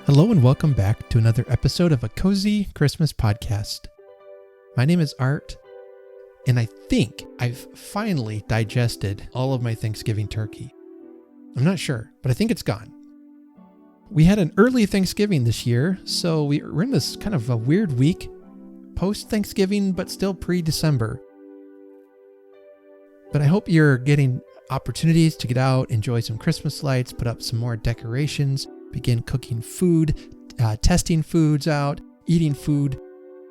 Hello and welcome back to another episode of a Cozy Christmas Podcast. My name is Art, and I think I've finally digested all of my Thanksgiving turkey. I'm not sure, but I think it's gone. We had an early Thanksgiving this year, so we're in this kind of a weird week, post-Thanksgiving, but still pre-December. But I hope you're getting opportunities to get out, enjoy some Christmas lights, put up some more decorations, begin cooking food, testing foods out, eating food,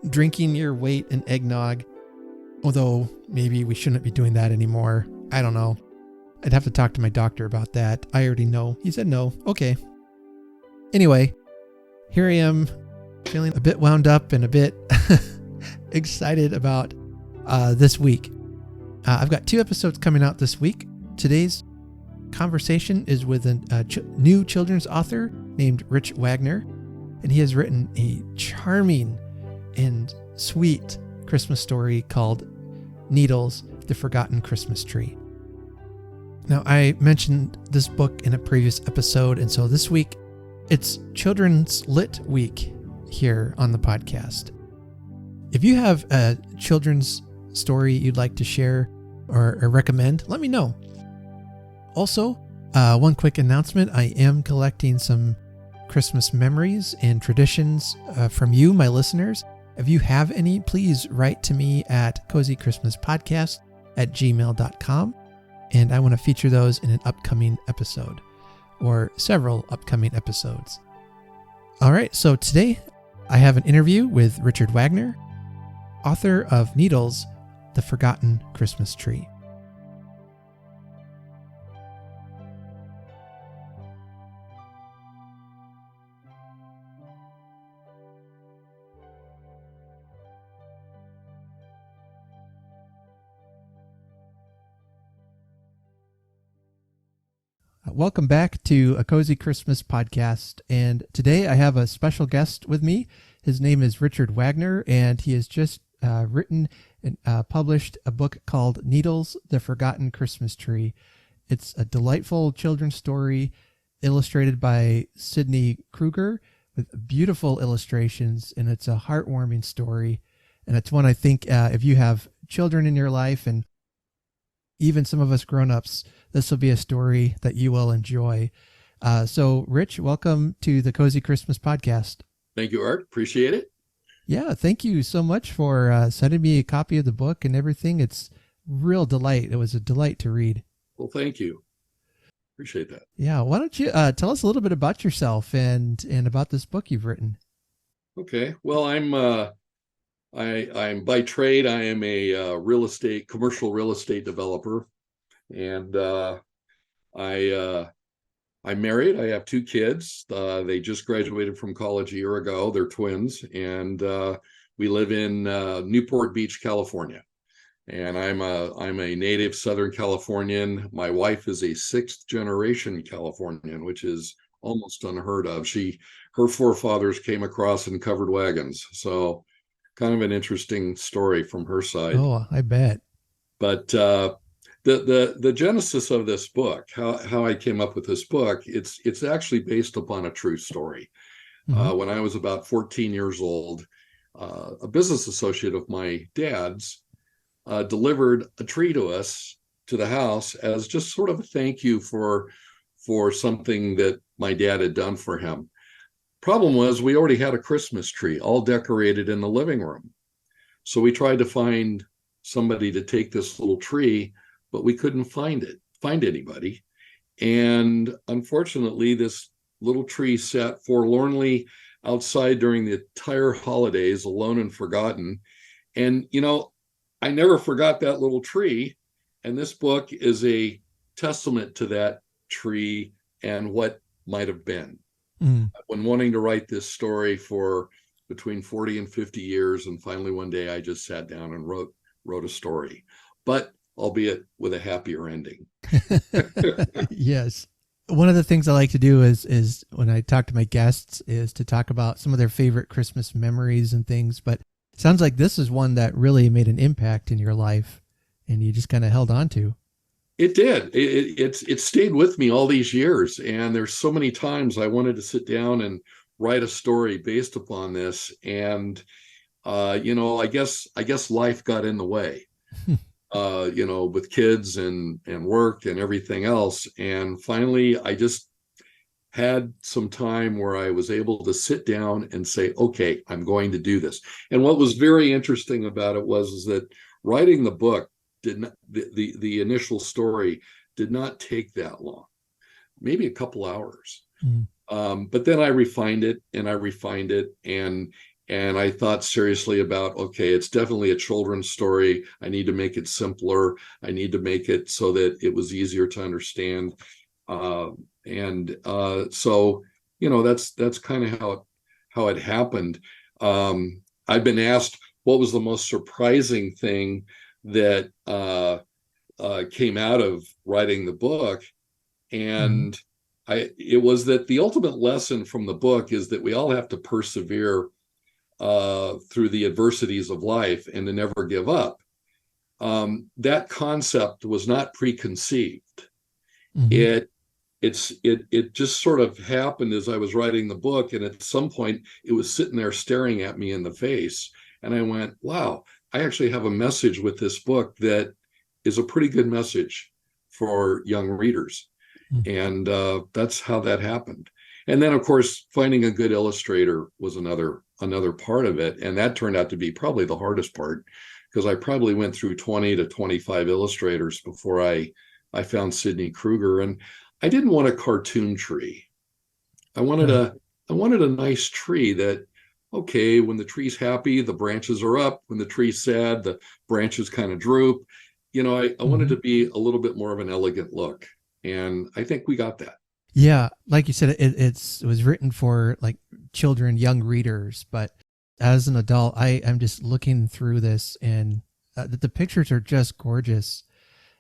drinking your weight in eggnog. Although maybe we shouldn't be doing that anymore. I don't know. I'd have to talk to my doctor about that. I already know. He said no. Okay. Anyway, here I am feeling a bit wound up and a bit excited about this week. I've got 2 episodes coming out this week. Today's conversation is with a new children's author named Richard Wagner, and he has written a charming and sweet Christmas story called Needles, the Forgotten Christmas Tree. Now, I mentioned this book in a previous episode, and so this week it's Children's Lit Week here on the podcast. If you have a children's story you'd like to share or recommend, let me know. Also, one quick announcement. I am collecting some Christmas memories and traditions from you, my listeners. If you have any, please write to me at cozychristmaspodcast@gmail.com. And I want to feature those in an upcoming episode or several upcoming episodes. All right, so today I have an interview with Richard Wagner, author of Needles, the Forgotten Christmas Tree. Welcome back to a Cozy Christmas Podcast, and today I have a special guest with me. His name is Richard Wagner, and he has just written and published a book called Needles, the Forgotten Christmas Tree. It's a delightful children's story illustrated by Sydni Kruger with beautiful illustrations, and it's a heartwarming story. And it's one I think if you have children in your life, and even some of us grown-ups, this will be a story that you will enjoy. So, Rich, welcome to the Cozy Christmas Podcast. Thank you, Art. Appreciate it. Yeah, thank you so much for sending me a copy of the book and everything. It's real delight. It was a delight to read. Well, thank you. Appreciate that. Yeah, why don't you tell us a little bit about yourself and about this book you've written? Okay. Well, I'm by trade, I am a commercial real estate developer, and I'm married. I have 2 kids. They just graduated from college a year ago. They're twins, and we live in Newport Beach, California. And I'm a native Southern Californian. My wife is a 6th generation Californian, which is almost unheard of. Her forefathers came across in covered wagons, so kind of an interesting story from her side. Oh, I bet. But the genesis of this book, how I came up with this book, it's actually based upon a true story. Mm-hmm. When I was about 14 years old, a business associate of my dad's delivered a tree to us to the house as just sort of a thank you for something that my dad had done for him. Problem was, we already had a Christmas tree all decorated in the living room. So we tried to find somebody to take this little tree, but we couldn't find anybody. And unfortunately, this little tree sat forlornly outside during the entire holidays, alone and forgotten. And, I never forgot that little tree. And this book is a testament to that tree and what might have been. Mm. I've been wanting to write this story for between 40 and 50 years, and finally one day I just sat down and wrote a story, but albeit with a happier ending. Yes. One of the things I like to do is when I talk to my guests is to talk about some of their favorite Christmas memories and things, but it sounds like this is one that really made an impact in your life and you just kind of held on to. It did. It stayed with me all these years. And there's so many times I wanted to sit down and write a story based upon this. And I guess life got in the way, with kids and work and everything else. And finally, I just had some time where I was able to sit down and say, okay, I'm going to do this. And what was very interesting about it was is that writing the book did not, the initial story did not take that long, maybe a couple hours. But then I refined it and I refined it, and I thought seriously about, okay, it's definitely a children's story. I need to make it simpler. I need to make it so that it was easier to understand. So, that's kind of how it happened. I've been asked what was the most surprising thing that came out of writing the book, and it was that the ultimate lesson from the book is that we all have to persevere through the adversities of life and to never give up. That concept was not preconceived. It just sort of happened as I was writing the book, and at some point it was sitting there staring at me in the face, and I went, wow, I actually have a message with this book that is a pretty good message for young readers. And that's how that happened. And then, of course, finding a good illustrator was another part of it, and that turned out to be probably the hardest part, because I probably went through 20 to 25 illustrators before I found Sydni Kruger. And I didn't want a cartoon tree. I wanted a nice tree that, okay, when the tree's happy, the branches are up. When the tree's sad, the branches kind of droop. I wanted to be a little bit more of an elegant look. And I think we got that. Yeah. Like you said, it was written for like children, young readers. But as an adult, I'm just looking through this, and the pictures are just gorgeous.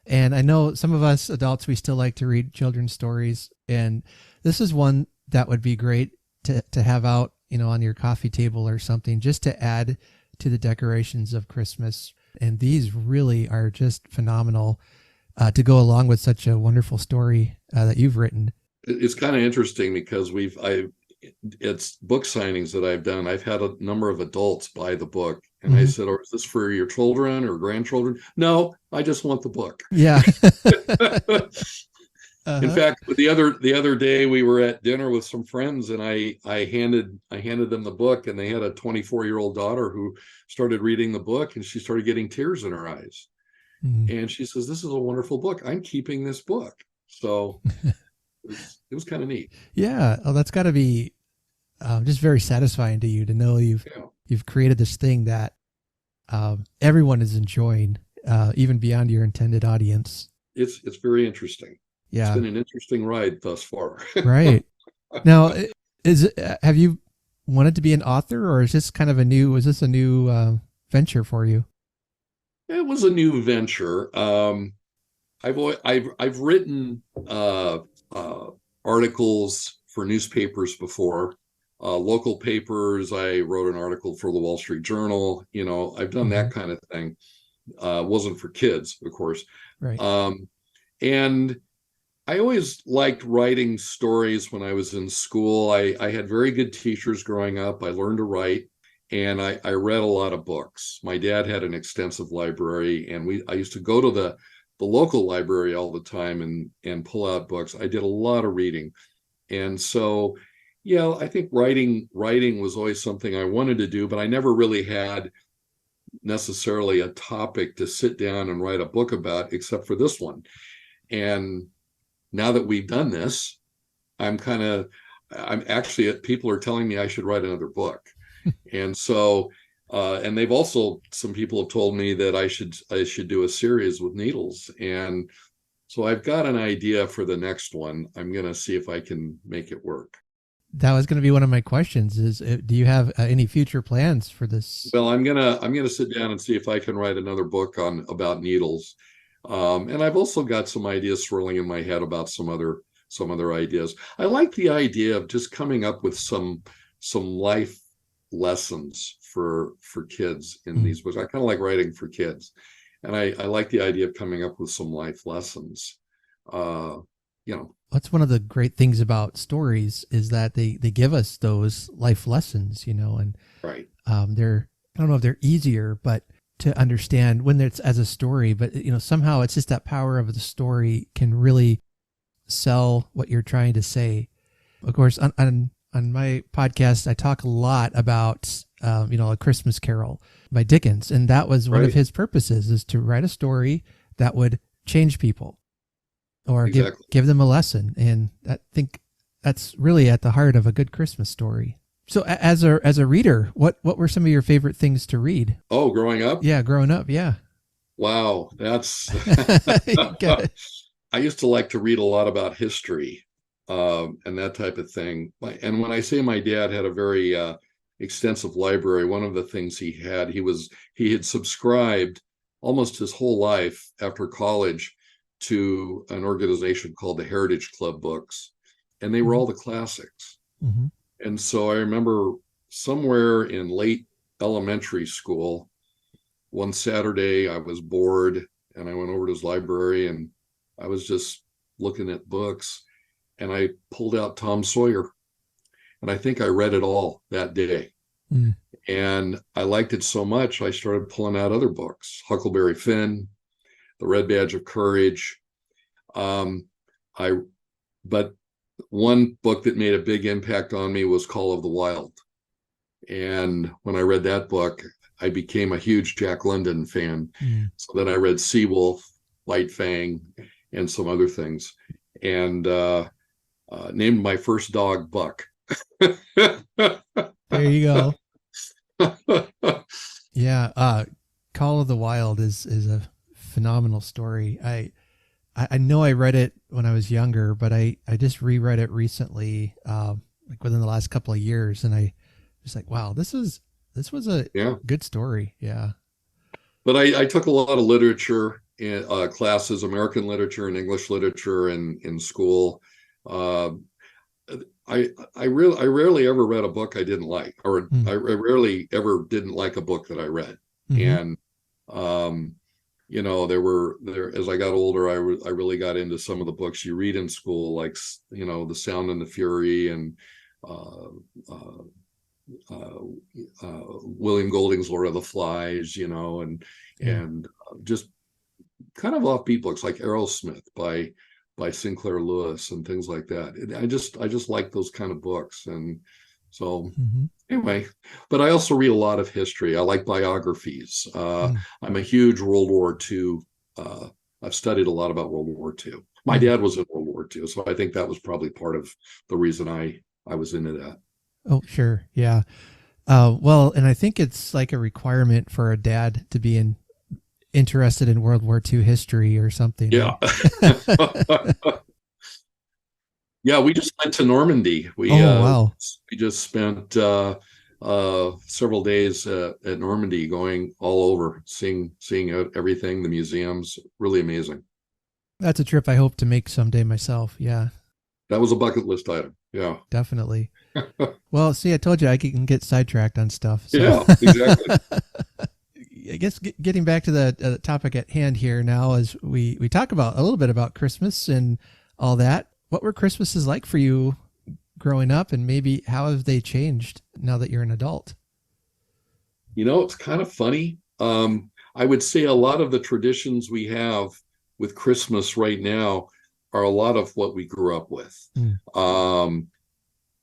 And I know some of us adults, we still like to read children's stories. And this is one that would be great to have out, on your coffee table or something, just to add to the decorations of Christmas. And these really are just phenomenal to go along with such a wonderful story that you've written. It's kind of interesting because it's book signings that I've done. I've had a number of adults buy the book, and I said, "Oh, is this for your children or grandchildren?" No, I just want the book. Yeah. In fact, the other day we were at dinner with some friends, and I handed them the book, and they had a 24-year-old daughter who started reading the book, and she started getting tears in her eyes. And she says, "This is a wonderful book. I'm keeping this book." So it was kind of neat. Yeah. Oh, that's got to be just very satisfying to you to know you've created this thing that everyone is enjoying, even beyond your intended audience. It's very interesting. Yeah. It's been an interesting ride thus far. Right. Now, have you wanted to be an author, or is this kind of was this a new venture for you? It was a new venture. I've written articles for newspapers before, local papers. I wrote an article for the Wall Street Journal. I've done that kind of thing. Wasn't for kids, of course. Right. And I always liked writing stories when I was in school. I had very good teachers growing up. I learned to write. And I read a lot of books. My dad had an extensive library, and I used to go to the local library all the time and pull out books. I did a lot of reading. And so, I think writing was always something I wanted to do, but I never really had necessarily a topic to sit down and write a book about, except for this one. And now that we've done this, I'm actually, people are telling me I should write another book. And so, and some people have told me that I should do a series with needles. And so I've got an idea for the next one. I'm going to see if I can make it work. That was going to be one of my questions is, do you have any future plans for this? Well, I'm going to sit down and see if I can write another book about needles. And I've also got some ideas swirling in my head about some other ideas. I like the idea of just coming up with some life lessons for kids in these books. I kind of like writing for kids, and I like the idea of coming up with some life lessons. you know. That's one of the great things about stories is that they give us those life lessons, and Right. they're, I don't know if they're easier, but to understand when it's as a story, but somehow it's just that power of the story can really sell what you're trying to say. Of course, on my podcast, I talk a lot about, A Christmas Carol by Dickens. And that was one of his purposes, is to write a story that would change people or give them a lesson. And I think that's really at the heart of a good Christmas story. So as a reader, what were some of your favorite things to read? Oh, growing up? Yeah, growing up. Yeah. Wow. That's, I used to like to read a lot about history, and that type of thing. And when I say my dad had a very extensive library, one of the things he had subscribed almost his whole life after college to an organization called the Heritage Club Books, and they were all the classics. Mm-hmm. And so I remember somewhere in late elementary school, one Saturday I was bored and I went over to his library and I was just looking at books, and I pulled out Tom Sawyer, and I think I read it all that day. Mm. And I liked it so much, I started pulling out other books, Huckleberry Finn, The Red Badge of Courage. But one book that made a big impact on me was Call of the Wild. And when I read that book, I became a huge Jack London fan. Mm. So then I read Seawolf, White Fang, and some other things, and named my first dog Buck. There you go. Yeah, Call of the Wild is a phenomenal story. I know I read it when I was younger, but I just reread it recently, like within the last couple of years, and I was like, wow, this was a good story. Yeah. But I took a lot of literature in classes, American literature and English literature in school. I rarely ever read a book I didn't like, or I rarely ever didn't like a book that I read. Mm-hmm. And there as I got older, I really got into some of the books you read in school, like The Sound and the Fury, and William Golding's Lord of the Flies, and just kind of offbeat books like Aerosmith by Sinclair Lewis and things like that. I just like those kind of books. And so anyway, but I also read a lot of history. I like biographies. I'm a huge World War II. I've studied a lot about World War II. My dad was in World War II, so I think that was probably part of the reason I was into that. Oh, sure. Yeah. Well, and I think it's like a requirement for a dad to be interested in World War II history or something. Yeah. Yeah, we just went to Normandy. Wow. We just spent several days at Normandy, going all over, seeing everything, the museums. Really amazing. That's a trip I hope to make someday myself. Yeah. That was a bucket list item. Yeah. Definitely. Well, see, I told you I can get sidetracked on stuff. So. Yeah, exactly. I guess getting back to the topic at hand here now, as we talk about a little bit about Christmas and all that. What were Christmases like for you growing up, and maybe how have they changed now that you're an adult? It's kind of funny. I would say a lot of the traditions we have with Christmas right now are a lot of what we grew up with.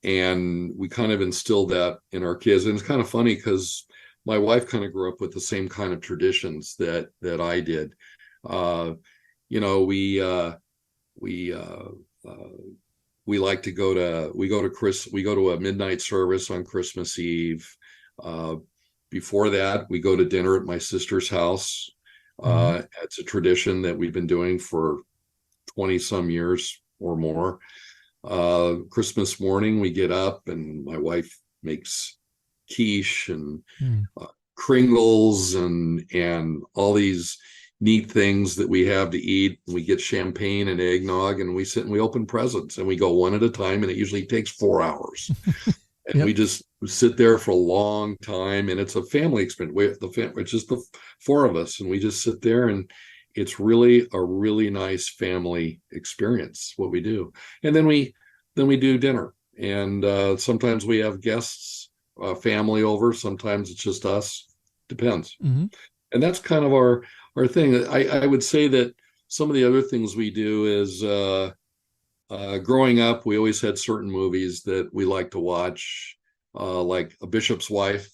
And we kind of instilled that in our kids. And it's kind of funny because my wife kind of grew up with the same kind of traditions that I did. We like to go to a midnight service on Christmas Eve. Before that, we go to dinner at my sister's house. It's a tradition that we've been doing for 20 some years or more. Christmas morning, we get up and my wife makes quiche and Kringles and all these neat things that we have to eat. We get champagne and eggnog, and we sit and we open presents, and we go one at a time, and it usually takes 4 hours. And we just sit there for a long time, and it's a family experience. It's just the four of us, and we just sit there and it's really a really nice family experience what we do. And then we do dinner, and sometimes we have guests, family over. Sometimes it's just us. Depends. Mm-hmm. And that's kind of our thing. I would say that some of the other things we do is growing up, we always had certain movies that we like to watch, like The Bishop's Wife.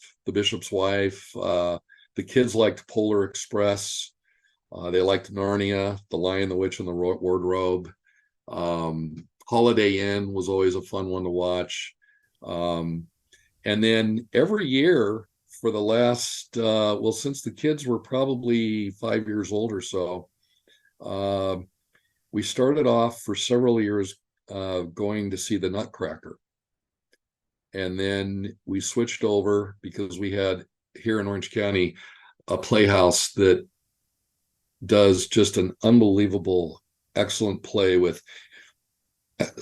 The kids liked Polar Express. They liked Narnia, The Lion, the Witch, and the Wardrobe. Holiday Inn was always a fun one to watch. And then every year for the last, since the kids were probably 5 years old or so, we started off for several years going to see the Nutcracker. And then we switched over because we had here in Orange County a playhouse that does just an unbelievable, excellent play with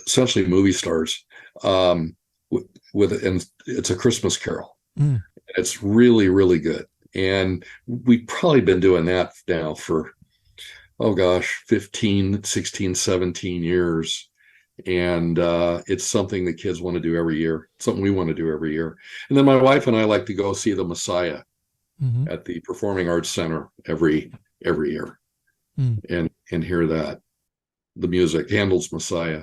essentially movie stars. And it's a Christmas Carol. Mm. It's really, really good. And we've probably been doing that now for, 15, 16, 17 years. And it's something the kids want to do every year, something we want to do every year. And then my wife and I like to go see the Messiah at the Performing Arts Center every year and hear that. The music, Handel's Messiah.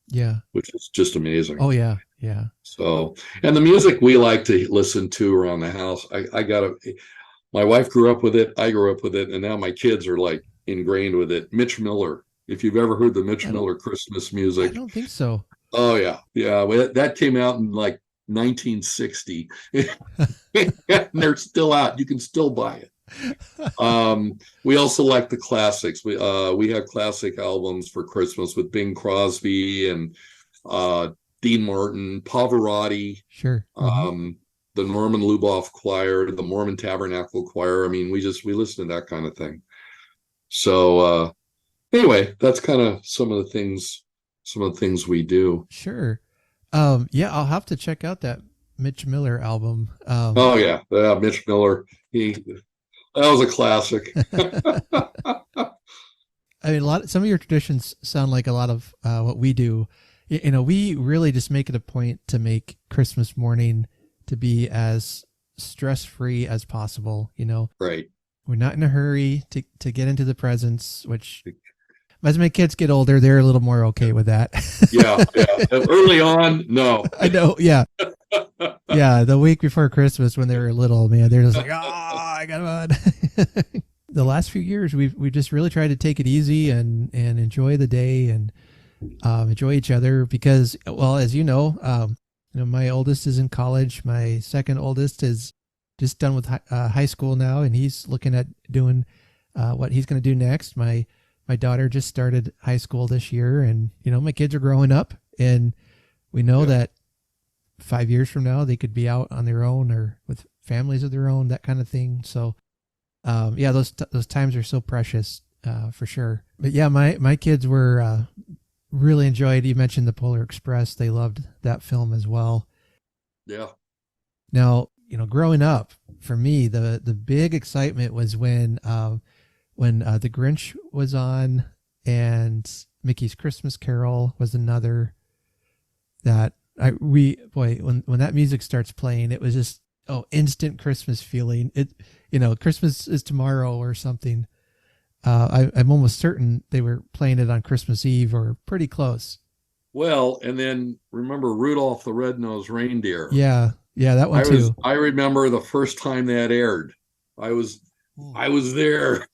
Yeah. Which is just amazing. Oh, yeah. Yeah. So, and the music we like to listen to around the house, my wife grew up with it, I grew up with it, and now my kids are like ingrained with it. Mitch Miller. If you've ever heard the Mitch Miller Christmas music. I don't think so. Oh, yeah. Yeah. Well, that came out in like 1960. And they're still out. You can still buy it. We also like the classics. We have classic albums for Christmas with Bing Crosby and Dean Martin, Pavarotti. Sure. The Norman Luboff Choir, the Mormon Tabernacle Choir. I mean, we listen to that kind of thing. So, anyway, that's kind of some of the things we do. Sure. Yeah, I'll have to check out that Mitch Miller album. Yeah, Mitch Miller. That was a classic. I mean, some of your traditions sound like a lot of what we do. You know, we really just make it a point to make Christmas morning to be as stress-free as possible. You know, right? We're not in a hurry to get into the presents, which as my kids get older, they're a little more okay with that. Yeah. Early on, no. I know. Yeah. Yeah. The week before Christmas when they were little, man, they're just like, I got on. The last few years, we just really tried to take it easy and enjoy the day and enjoy each other because, well, as you know, my oldest is in college. My second oldest is just done with high school now, and he's looking at doing what he's going to do next. My daughter just started high school this year, and my kids are growing up, and we know that 5 years from now they could be out on their own or with families of their own, that kind of thing. So, those times are so precious for sure. But yeah, my kids were really enjoyed. You mentioned the Polar Express; they loved that film as well. Yeah. Now, growing up, for me, the big excitement was when The Grinch was on, and Mickey's Christmas Carol was another that when that music starts playing, it was just instant Christmas feeling. Christmas is tomorrow or something. I'm almost certain they were playing it on Christmas Eve or pretty close. Well, and then remember Rudolph the Red-Nosed Reindeer. Yeah, that one too. I remember the first time that aired. I was there.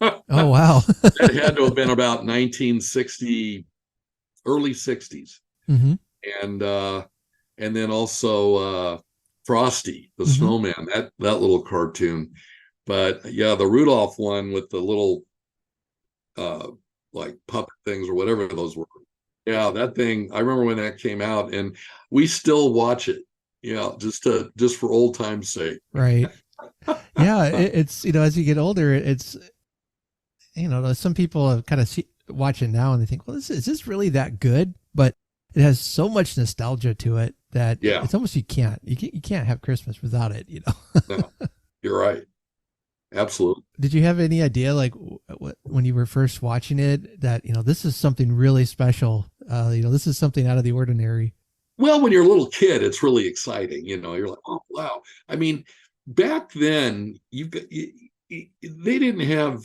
Oh, wow. That had to have been about 1960, early 60s. Mm-hmm. And then also Frosty the Snowman, that little cartoon. But yeah, the Rudolph one with the little like puppet things or whatever those were. Yeah, that thing, I remember when that came out, and we still watch it. Yeah, just for old time's sake. Right. Yeah, it's as you get older, it's some people kind of watch it now and they think, well, is this really that good? But it has so much nostalgia to it that it's almost you can't have Christmas without it. No, you're right. Absolutely. Did you have any idea like what when you were first watching it that, this is something really special? This is something out of the ordinary. Well, when you're a little kid, it's really exciting. You're like, oh, wow. I mean, back then, they didn't have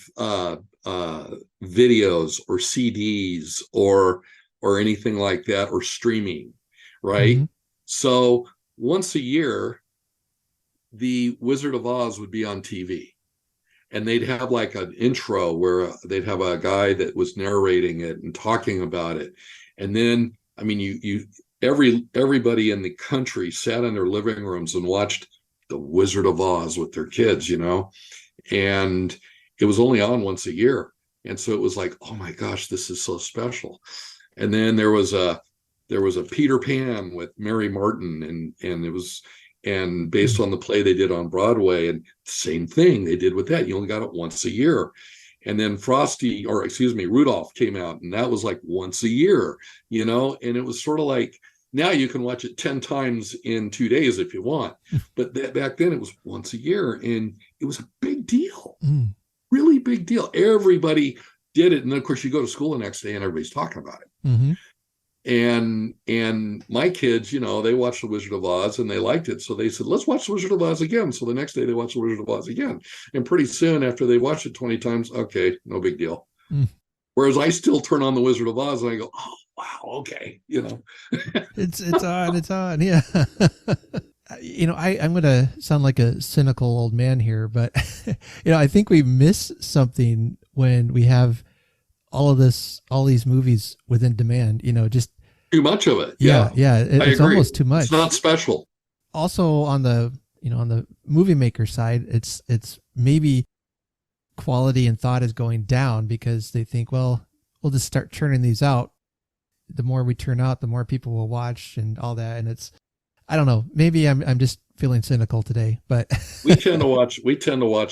videos or CDs or anything like that, or streaming, right? Mm-hmm. So once a year, the Wizard of Oz would be on TV, and they'd have like an intro where they'd have a guy that was narrating it and talking about it. And then, I mean, everybody in the country sat in their living rooms and watched the Wizard of Oz with their kids, and it was only on once a year. And so it was like, oh my gosh, this is so special. And then there was a Peter Pan with Mary Martin, and based on the play they did on Broadway, and same thing they did with that. You only got it once a year. And then Rudolph came out, and that was like once a year, and it was sort of like, now you can watch it 10 times in 2 days if you want. But back then it was once a year, and it was a big deal, really big deal. Everybody did it. And then, of course, you go to school the next day and everybody's talking about it. Mm-hmm. And my kids, they watched The Wizard of Oz and they liked it. So they said, let's watch The Wizard of Oz again. So the next day they watched The Wizard of Oz again. And pretty soon after they watched it 20 times, okay, no big deal. Whereas I still turn on The Wizard of Oz and I go, oh, wow, okay, It's on. Yeah. I'm going to sound like a cynical old man here, but, I think we miss something when we have all these movies within demand, just too much of it. Yeah. It's almost too much. It's not special. Also on the movie maker side, it's maybe quality and thought is going down because they think, well, we'll just start churning these out. The more we turn out, the more people will watch and all that. And I don't know, maybe I'm just feeling cynical today, but we tend to watch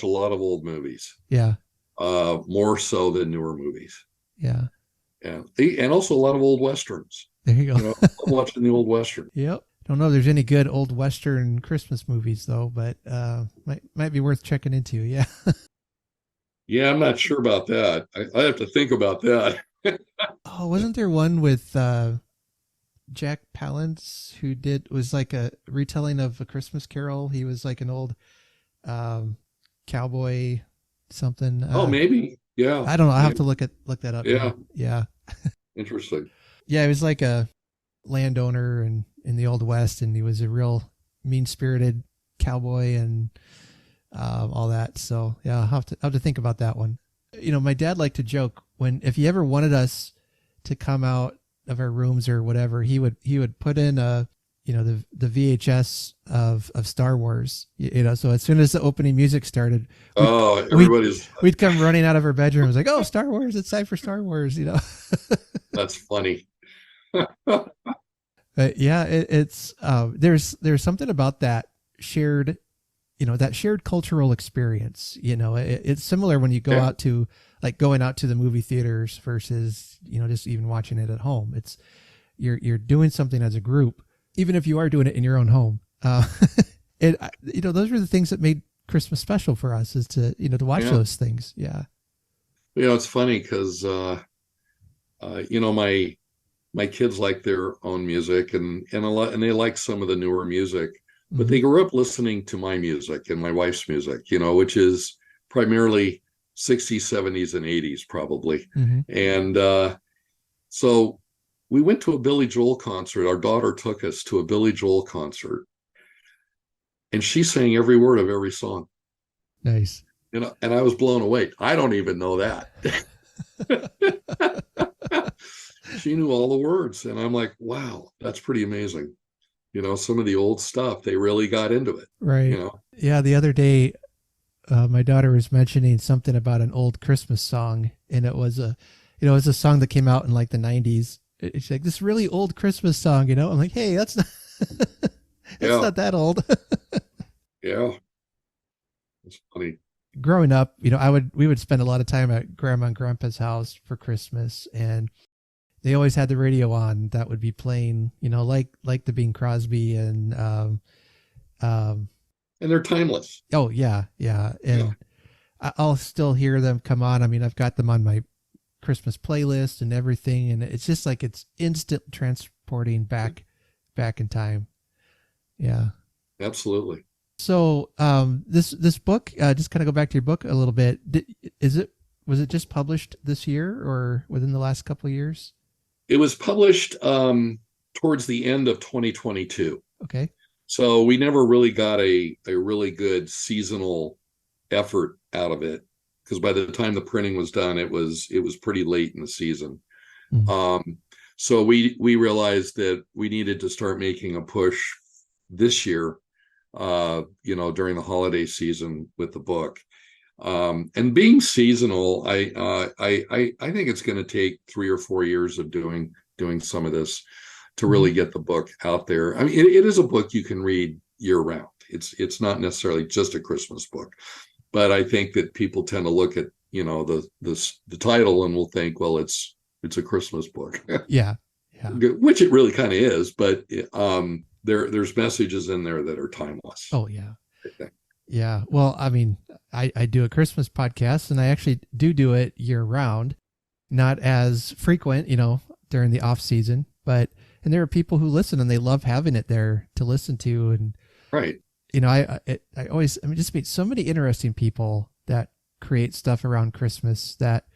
a lot of old movies. Yeah. More so than newer movies. Yeah. And also a lot of old Westerns. There you go. I'm watching the old Western. Yep. Don't know if there's any good old Western Christmas movies though, but might be worth checking into. Yeah. Yeah, I'm not sure about that. I have to think about that. Oh, wasn't there one with Jack Palance who was like a retelling of A Christmas Carol? He was like an old cowboy something. Maybe. Yeah. I don't know. I have to look that up. Yeah. Yeah. Interesting. Yeah, he was like a landowner in the Old West, and he was a real mean-spirited cowboy and all that. So yeah, I'll have to think about that one. My dad liked to joke if he ever wanted us to come out of our rooms or whatever, he would put in the VHS of Star Wars, so as soon as the opening music started, we'd come running out of our bedrooms like, oh, Star Wars, it's time for Star Wars, That's funny. But yeah, it's there's something about that shared cultural experience. It's similar when you go out to going out to the movie theaters versus just even watching it at home. It's you're doing something as a group, even if you are doing it in your own home. Those are the things that made Christmas special for us, is to watch those things. Yeah. It's funny because my kids like their own music and they like some of the newer music. But they grew up listening to my music and my wife's music, which is primarily 60s, 70s, and 80s, probably. Mm-hmm. And so we went to a Billy Joel concert. Our daughter took us to a Billy Joel concert, and she sang every word of every song. Nice. And I was blown away. I don't even know that. She knew all the words, and I'm like, wow, that's pretty amazing. Some of the old stuff, they really got into it. Right. Yeah. The other day, my daughter was mentioning something about an old Christmas song, and it was a song that came out in like the 90s. She's like, this really old Christmas song, I'm like, hey, that's not, not that old. Yeah. It's funny. Growing up, we would spend a lot of time at Grandma and Grandpa's house for Christmas, and they always had the radio on that would be playing, like the Bing Crosby and they're timeless. Oh yeah. Yeah. And I'll still hear them come on. I mean, I've got them on my Christmas playlist and everything, and it's just like it's instant transporting back in time. Yeah. Absolutely. So this book, just kind of go back to your book a little bit. Was it just published this year or within the last couple of years? It was published towards the end of 2022. Okay. So we never really got a really good seasonal effort out of it, because by the time the printing was done, it was pretty late in the season. Mm-hmm. So we realized that we needed to start making a push this year, during the holiday season with the book. And being seasonal, I think it's going to take 3 or 4 years of doing some of this to really get the book out there. I mean, it is a book you can read year round. It's not necessarily just a Christmas book, but I think that people tend to look at the title and will think, well, it's a Christmas book. Yeah. Which it really kind of is, but there's messages in there that are timeless. Oh yeah. Yeah. Well, I mean, I do a Christmas podcast, and I actually do it year round, not as frequent, during the off season, and there are people who listen and they love having it there to listen to. And, right. I just meet so many interesting people that create stuff around Christmas that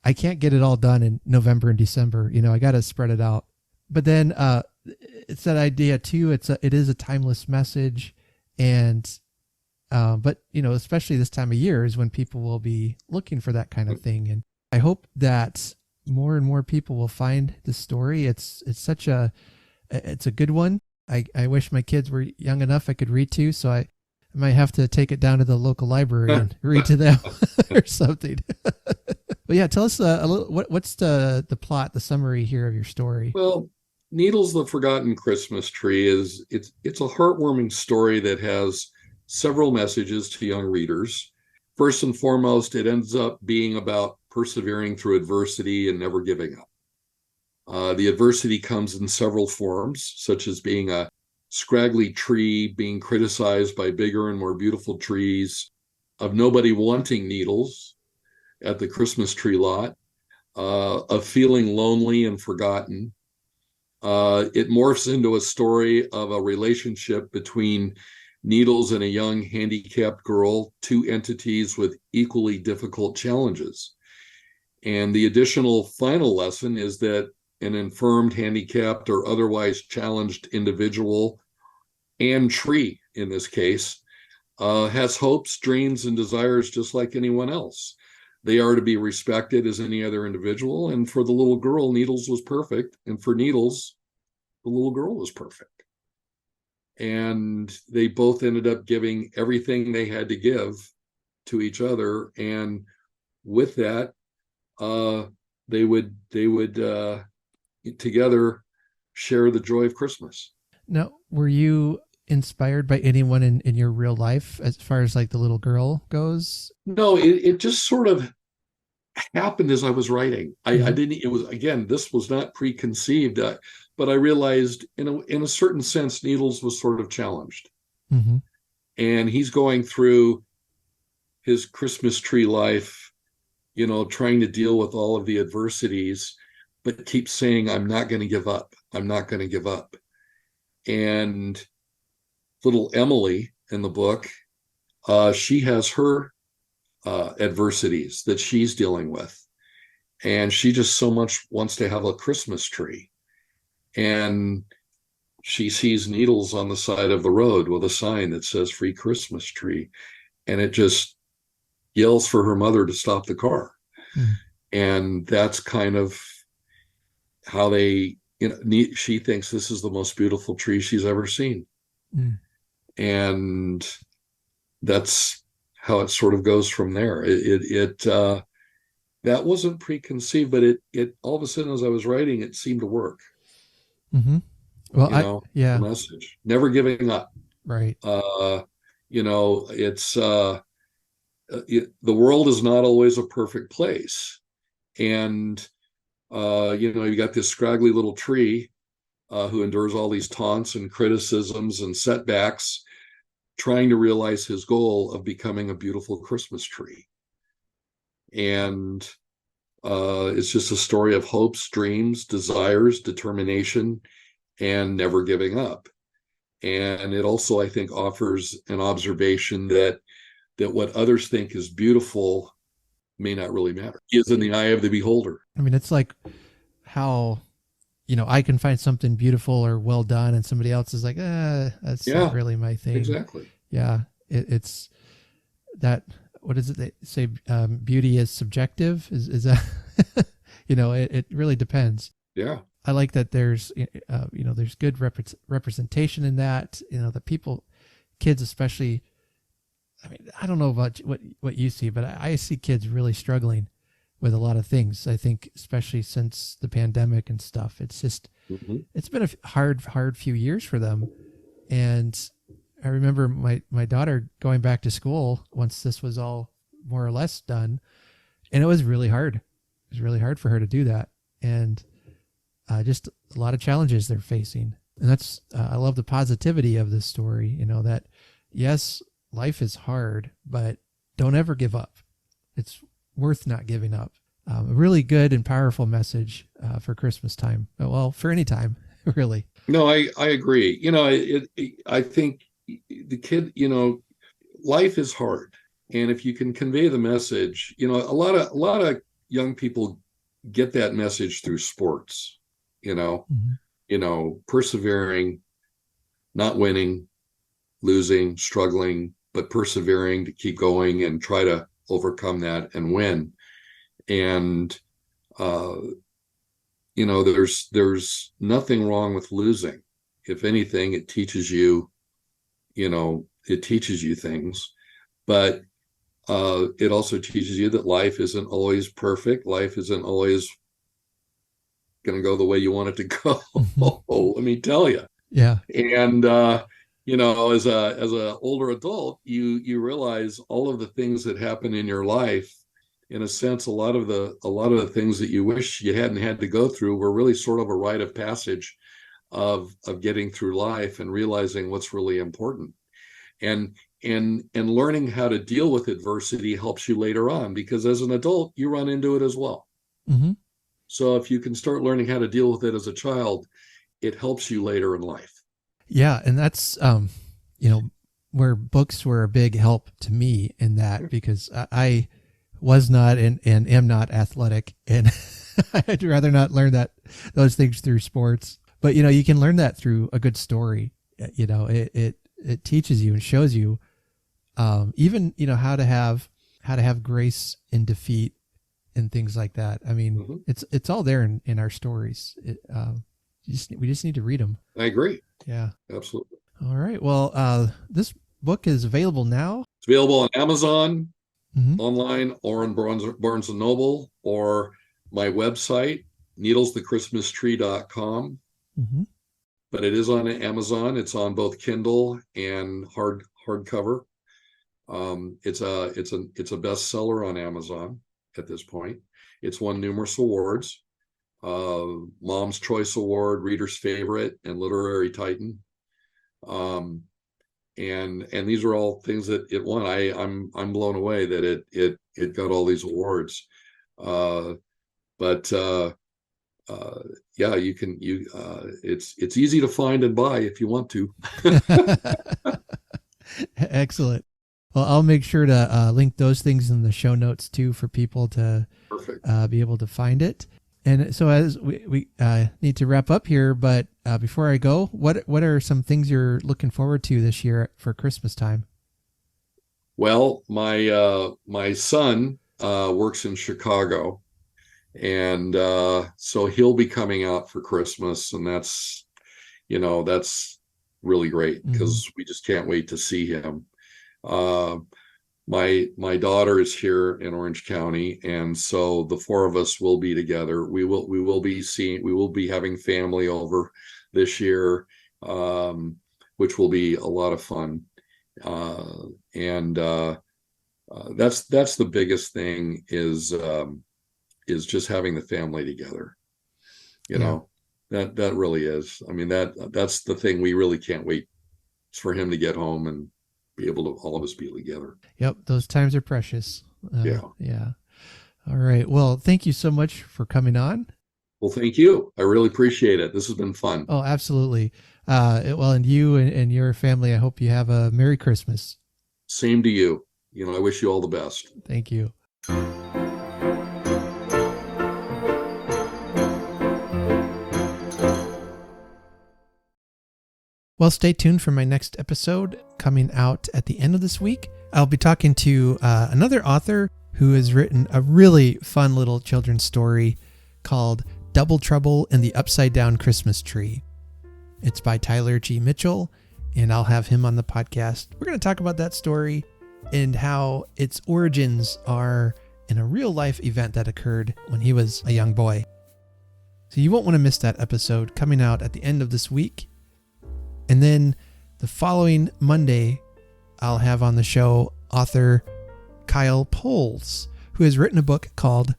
I can't get it all done in November and December. I got to spread it out. But then it's that idea too. It is a timeless message, and but especially this time of year is when people will be looking for that kind of thing. And I hope that more and more people will find the story. It's a good one. I wish my kids were young enough I could read to, so I might have to take it down to the local library and read to them or something. But yeah, tell us a little. What's the plot, the summary here of your story? Well, Needles the Forgotten Christmas Tree it's a heartwarming story that has several messages to young readers. First and foremost, it ends up being about persevering through adversity and never giving up. The adversity comes in several forms, such as being a scraggly tree, being criticized by bigger and more beautiful trees, of nobody wanting needles at the Christmas tree lot, of feeling lonely and forgotten. It morphs into a story of a relationship between Needles and a young handicapped girl, two entities with equally difficult challenges. And the additional final lesson is that an infirmed, handicapped, or otherwise challenged individual, and tree in this case, has hopes, dreams, and desires just like anyone else. They are to be respected as any other individual. And for the little girl, Needles was perfect. And for Needles, the little girl was perfect. And they both ended up giving everything they had to give to each other. And with that, they would together share the joy of Christmas. Now, were you inspired by anyone in your real life as far as like the little girl goes? No, it just sort of happened as I was writing. I didn't, it was, again, this was not preconceived, but I realized in a certain sense, Needles was sort of challenged. Mm-hmm. And he's going through his Christmas tree life, trying to deal with all of the adversities, but keeps saying, I'm not going to give up. I'm not going to give up. And little Emily in the book, she has her adversities that she's dealing with. And she just so much wants to have a Christmas tree. And she sees Needles on the side of the road with a sign that says free Christmas tree. And it just yells for her mother to stop the car. Mm. And that's kind of how she thinks this is the most beautiful tree she's ever seen. Mm. And that's how it sort of goes from there. That wasn't preconceived, but it all of a sudden, as I was writing, it seemed to work. Mm-hmm. Well, the message, never giving up. Right. It's the world is not always a perfect place. And, you got this scraggly little tree who endures all these taunts and criticisms and setbacks. trying to realize his goal of becoming a beautiful Christmas tree. And it's just a story of hopes, dreams, desires, determination, and never giving up. And it also, I think, offers an observation that what others think is beautiful may not really matter. It is in the eye of the beholder. I mean, it's like how, I can find something beautiful or well done, and somebody else is like, that's not really my thing. Exactly. Yeah. It's that, what is it they say? Beauty is subjective. Is that, it really depends. Yeah. I like that there's, there's good representation in that, the people, kids especially. I mean, I don't know about what you see, but I see kids really struggling with a lot of things. I think, especially since the pandemic and stuff, it's just, it's been a hard few years for them. And I remember my daughter going back to school once this was all more or less done. And it was really hard. It was really hard for her to do that. And just a lot of challenges they're facing. And that's, I love the positivity of this story, that yes, life is hard, but don't ever give up. It's worth not giving up. A really good and powerful message for Christmas time. Well, for any time, really. No, I agree. I think the kid, life is hard. And if you can convey the message, a lot of young people get that message through sports, persevering, not winning, losing, struggling, but persevering to keep going and try to overcome that and win. And, there's nothing wrong with losing. If anything, it teaches you, things, but it also teaches you that life isn't always perfect. Life isn't always going to go the way you want it to go. Let me tell you. Yeah. And, as a older adult, you realize all of the things that happen in your life. In a sense, a lot of the things that you wish you hadn't had to go through were really sort of a rite of passage of getting through life and realizing what's really important. And learning how to deal with adversity helps you later on, because as an adult, you run into it as well. Mm-hmm. So if you can start learning how to deal with it as a child, it helps you later in life. Yeah. And that's, where books were a big help to me in that, because I was not and am not athletic, and I'd rather not learn those things through sports. But, you can learn that through a good story. It teaches you and shows you, even, how to have grace in defeat and things like that. I mean, it's all there in our stories. We just need to read them. I agree. Yeah, absolutely. All right. Well, this book is available now. It's available on Amazon, online, or on Barnes & Noble, or my website, needlesthechristmastree.com. But it is on Amazon. It's on both Kindle and hardcover. It's a bestseller on Amazon at this point. It's won numerous awards: Mom's Choice Award, Reader's Favorite, and Literary Titan. And these are all things that it won. I'm blown away that it got all these awards. Yeah, it's easy to find and buy if you want to. Excellent. Well, I'll make sure to link those things in the show notes too, for people to be able to find it. And so as we need to wrap up here, but before I go, what are some things you're looking forward to this year for Christmas time? Well, my son works in Chicago, and so he'll be coming out for Christmas, and that's really great, because we just can't wait to see him. My daughter is here in Orange County, and so the four of us will be together. We will be having family over this year, which will be a lot of fun. That's the biggest thing is just having the family together. That really is. I mean, that's the thing we really can't wait for him to get home and be able to all of us be together. Yep. Those times are precious. Yeah. Yeah. All right. Well, thank you so much for coming on. Well, thank you. I really appreciate it. This has been fun. Oh, absolutely. Well, and you and your family, I hope you have a Merry Christmas. Same to you. I wish you all the best. Thank you. Well, stay tuned for my next episode coming out at the end of this week. I'll be talking to another author who has written a really fun little children's story called Double Trouble in the Upside Down Christmas Tree. It's by Tyler G. Mitchell, and I'll have him on the podcast. We're going to talk about that story and how its origins are in a real life event that occurred when he was a young boy. So you won't want to miss that episode coming out at the end of this week. And then the following Monday, I'll have on the show author Kyle Poles, who has written a book called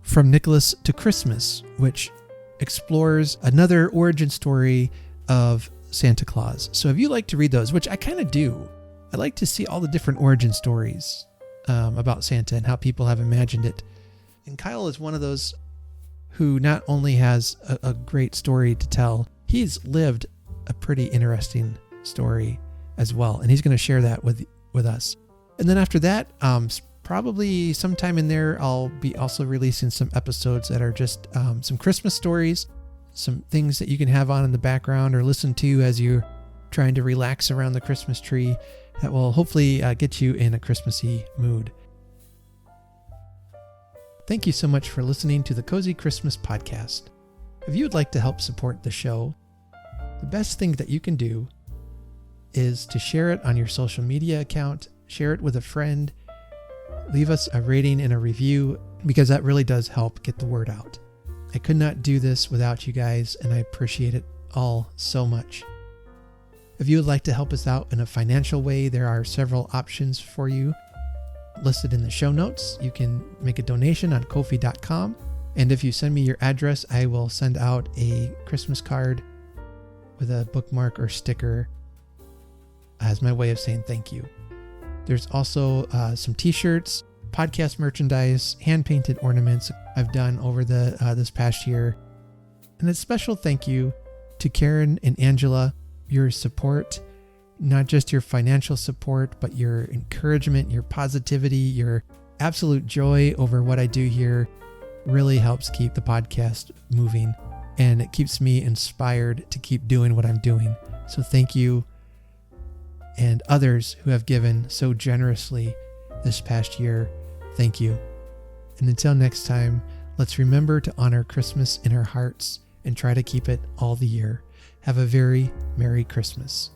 From Nicholas to Christmas, which explores another origin story of Santa Claus. So if you like to read those, which I kind of do, I like to see all the different origin stories about Santa and how people have imagined it. And Kyle is one of those who not only has a great story to tell, he's lived a pretty interesting story as well. And he's going to share that with us. And then after that, probably sometime in there, I'll be also releasing some episodes that are just some Christmas stories, some things that you can have on in the background or listen to as you're trying to relax around the Christmas tree that will hopefully get you in a Christmassy mood. Thank you so much for listening to the Cozy Christmas Podcast. If you would like to help support the show, the best thing that you can do is to share it on your social media account, share it with a friend, leave us a rating and a review, because that really does help get the word out. I could not do this without you guys, and I appreciate it all so much. If you would like to help us out in a financial way, there are several options for you listed in the show notes. You can make a donation on Ko-fi.com, and if you send me your address, I will send out a Christmas card with a bookmark or sticker as my way of saying thank you. There's also some t-shirts, podcast merchandise, hand-painted ornaments I've done over this past year. And a special thank you to Karen and Angela. Your support, not just your financial support, but your encouragement, your positivity, your absolute joy over what I do here really helps keep the podcast moving. And it keeps me inspired to keep doing what I'm doing. So thank you. And others who have given so generously this past year, thank you. And until next time, let's remember to honor Christmas in our hearts and try to keep it all the year. Have a very Merry Christmas.